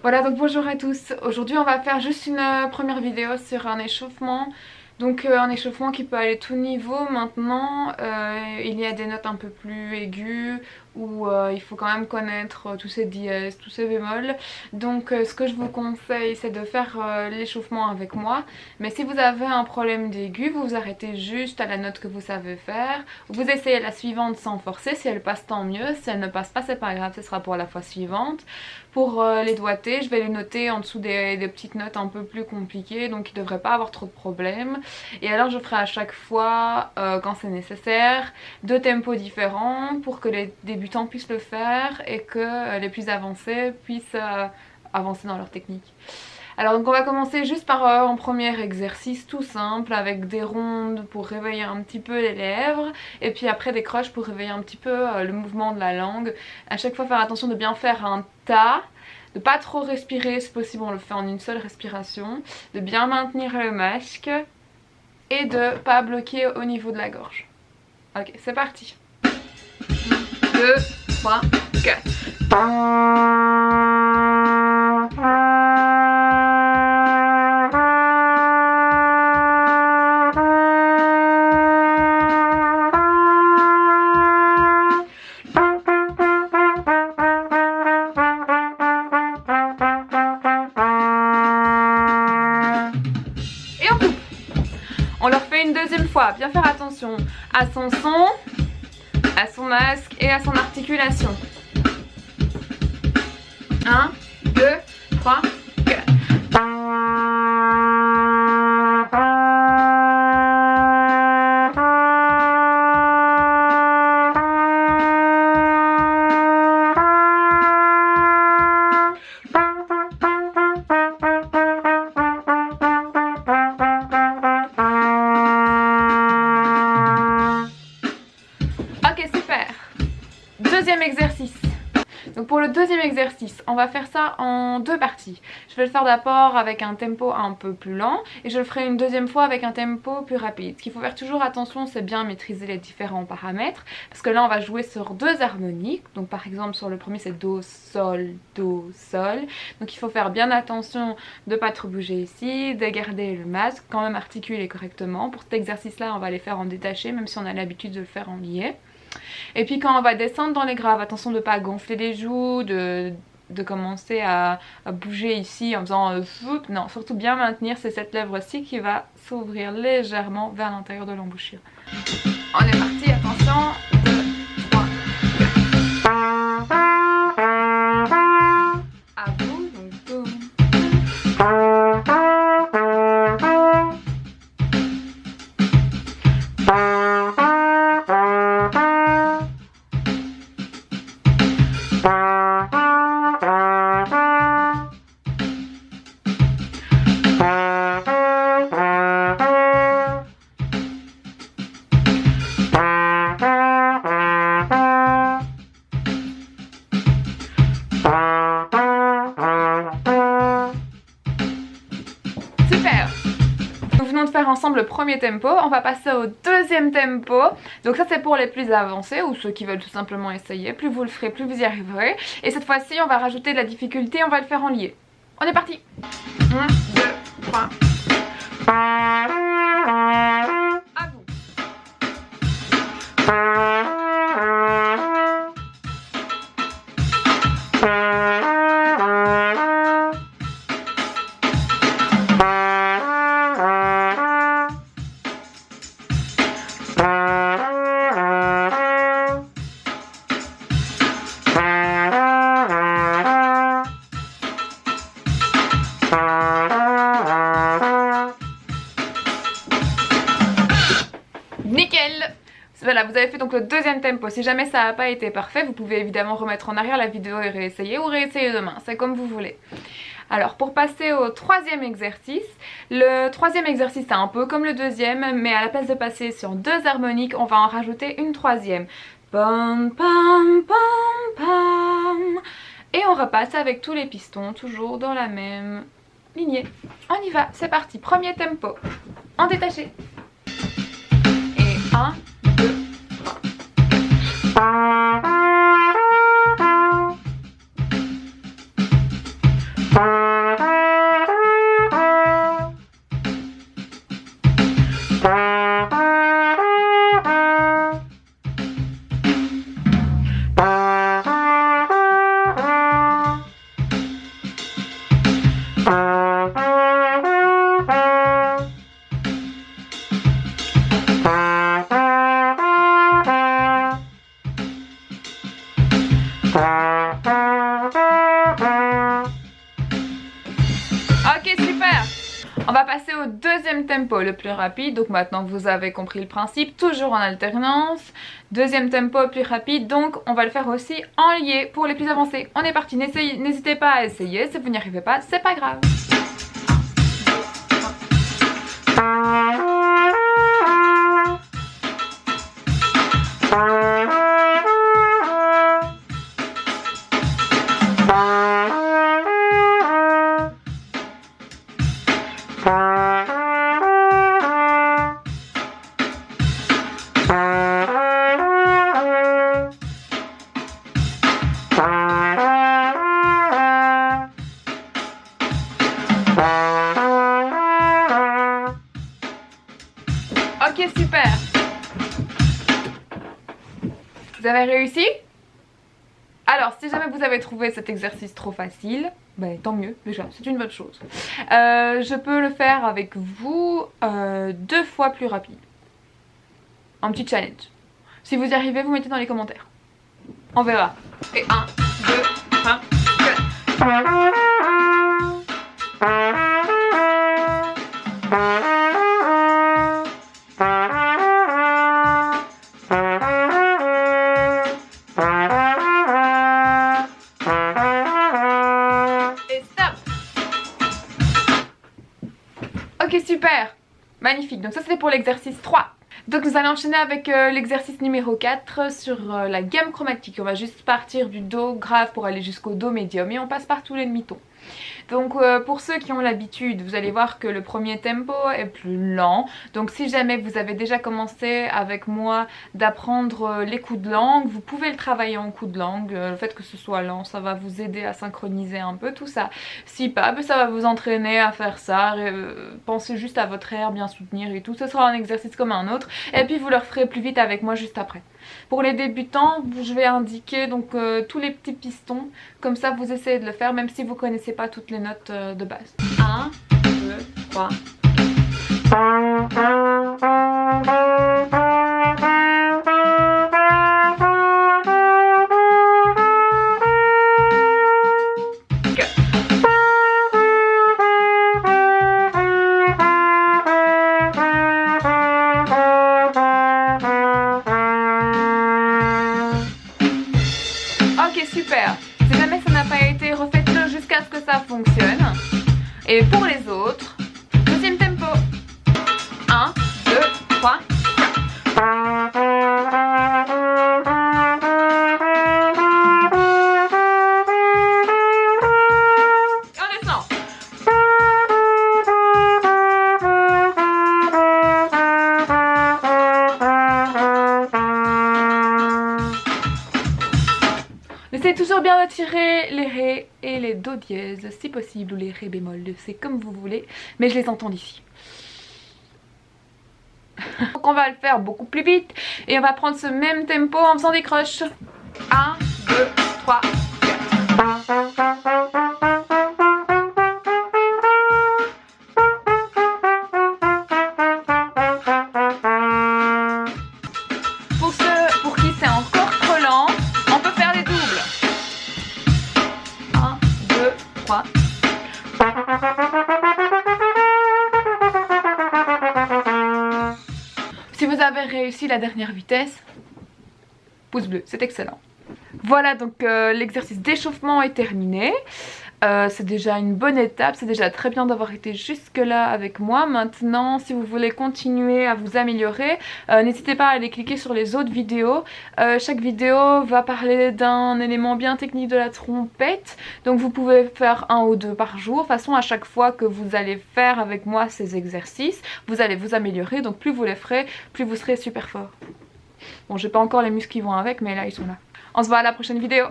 Voilà, donc bonjour à tous. Aujourd'hui on va faire juste une première vidéo sur un échauffement. Donc un échauffement qui peut aller tout niveau. Maintenant il y a des notes un peu plus aiguës où il faut quand même connaître tous ces dièses, tous ces bémols. Donc ce que je vous conseille c'est de faire l'échauffement avec moi. Mais si vous avez un problème d'aigu, vous vous arrêtez juste à la note que vous savez faire. Vous essayez la suivante sans forcer, si elle passe tant mieux, si elle ne passe pas c'est pas grave, ce sera pour la fois suivante. Pour les doigtés, je vais les noter en dessous des petites notes un peu plus compliquées, donc il ne devrait pas avoir trop de problèmes. Et alors je ferai à chaque fois, quand c'est nécessaire, 2 tempos différents pour que les débutants puissent le faire et que les plus avancés puissent avancer dans leur technique. Alors donc on va commencer juste par un premier exercice tout simple avec des rondes pour réveiller un petit peu les lèvres et puis après des croches pour réveiller un petit peu le mouvement de la langue. À chaque fois faire attention de bien faire un tas, de pas trop respirer, si possible on le fait en une seule respiration, de bien maintenir le masque et de pas bloquer au niveau de la gorge. Ok, c'est parti. 1, 2, 3, 4. On leur fait une deuxième fois, bien faire attention à son son, à son masque et à son articulation. 1, 2, 3, 4. Deuxième exercice. Donc pour le deuxième exercice, on va faire ça en 2 parties. Je vais le faire d'abord avec un tempo un peu plus lent et je le ferai une deuxième fois avec un tempo plus rapide. Ce qu'il faut faire toujours attention, c'est bien maîtriser les différents paramètres parce que là on va jouer sur 2 harmoniques. Donc par exemple sur le premier c'est Do, Sol, Do, Sol. Donc il faut faire bien attention de ne pas trop bouger ici, de garder le masque, quand même articuler correctement. Pour cet exercice là on va les faire en détaché même si on a l'habitude de le faire en lié. Et puis quand on va descendre dans les graves, attention de ne pas gonfler les joues, de commencer à bouger ici en faisant non, surtout bien maintenir, c'est cette lèvre-ci qui va s'ouvrir légèrement vers l'intérieur de l'embouchure. On est parti, attention, 2, 3, 4. À vous, donc boum. Super! Nous venons de faire ensemble le premier tempo, on va passer au deuxième tempo. Donc ça c'est pour les plus avancés ou ceux qui veulent tout simplement essayer. Plus vous le ferez, plus vous y arriverez. Et cette fois-ci on va rajouter de la difficulté, on va le faire en lié. On est parti! 1, 2, 3. À vous! Nickel! Voilà, vous avez fait donc le deuxième tempo. Si jamais ça n'a pas été parfait, vous pouvez évidemment remettre en arrière la vidéo et réessayer ou réessayer demain, c'est comme vous voulez. Alors pour passer au troisième exercice, le troisième exercice c'est un peu comme le deuxième, mais à la place de passer sur 2 harmoniques, on va en rajouter une troisième. Pam pam pam pam. Et on repasse avec tous les pistons, toujours dans la même lignée. On y va, c'est parti, premier tempo, en détaché. Et 1, 2, 3. Ok, super. On va passer au deuxième tempo, le plus rapide. Donc maintenant vous avez compris le principe, toujours en alternance. Deuxième tempo plus rapide, donc on va le faire aussi en lié pour les plus avancés. On est parti, n'hésitez pas à essayer, si vous n'y arrivez pas, c'est pas grave. Ok, super. Vous avez réussi? Alors, si jamais vous avez trouvé cet exercice trop facile, ben, tant mieux, déjà, c'est une bonne chose. Je peux le faire avec vous 2 fois plus rapide. Un petit challenge. Si vous y arrivez, vous mettez dans les commentaires. On verra. Et 1, 2, 3, 4. Ok, super. Magnifique. Donc ça c'était pour l'exercice 3. Donc nous allons enchaîner avec l'exercice numéro 4 sur la gamme chromatique. On va juste partir du Do grave pour aller jusqu'au Do médium et on passe par tous les demi-tons. Donc pour ceux qui ont l'habitude, vous allez voir que le premier tempo est plus lent. Donc si jamais vous avez déjà commencé avec moi d'apprendre les coups de langue, vous pouvez le travailler en coups de langue. Le fait que ce soit lent, ça va vous aider à synchroniser un peu tout ça. Si pas, ça va vous entraîner à faire ça. Pensez juste à votre air, bien soutenir et tout. Ce sera un exercice comme un autre. Et puis vous le referez plus vite avec moi juste après. Pour les débutants, je vais indiquer donc tous les petits pistons. Comme ça vous essayez de le faire même si vous ne connaissez pas toutes les notes de base. 1, 2, 3. Ok, super. Si jamais ça n'a pas été, refaites-le jusqu'à ce que ça fonctionne. Et pour les autres, deuxième tempo. 1, 2, 3, 4. Et on descend. Essayez toujours bien de tirer les Ré et les Do dièse si possible, ou les Ré bémol, c'est comme vous voulez, mais je les entends d'ici. Donc on va le faire beaucoup plus vite et on va prendre ce même tempo en faisant des croches. 1, 2, 3, 4. Pour ceux pour qui c'est encore trop lent, on peut faire des doubles. 1, 2, 3. Si vous avez réussi la dernière vitesse, pouce bleu, c'est excellent. Voilà, donc l'exercice d'échauffement est terminé. C'est déjà une bonne étape, c'est déjà très bien d'avoir été jusque là avec moi. Maintenant, si vous voulez continuer à vous améliorer, n'hésitez pas à aller cliquer sur les autres vidéos. Chaque vidéo va parler d'un élément bien technique de la trompette, donc vous pouvez faire 1 ou 2 par jour. De toute façon, à chaque fois que vous allez faire avec moi ces exercices, vous allez vous améliorer, donc plus vous les ferez, plus vous serez super fort. Bon, j'ai pas encore les muscles qui vont avec, mais là ils sont là. On se voit à la prochaine vidéo.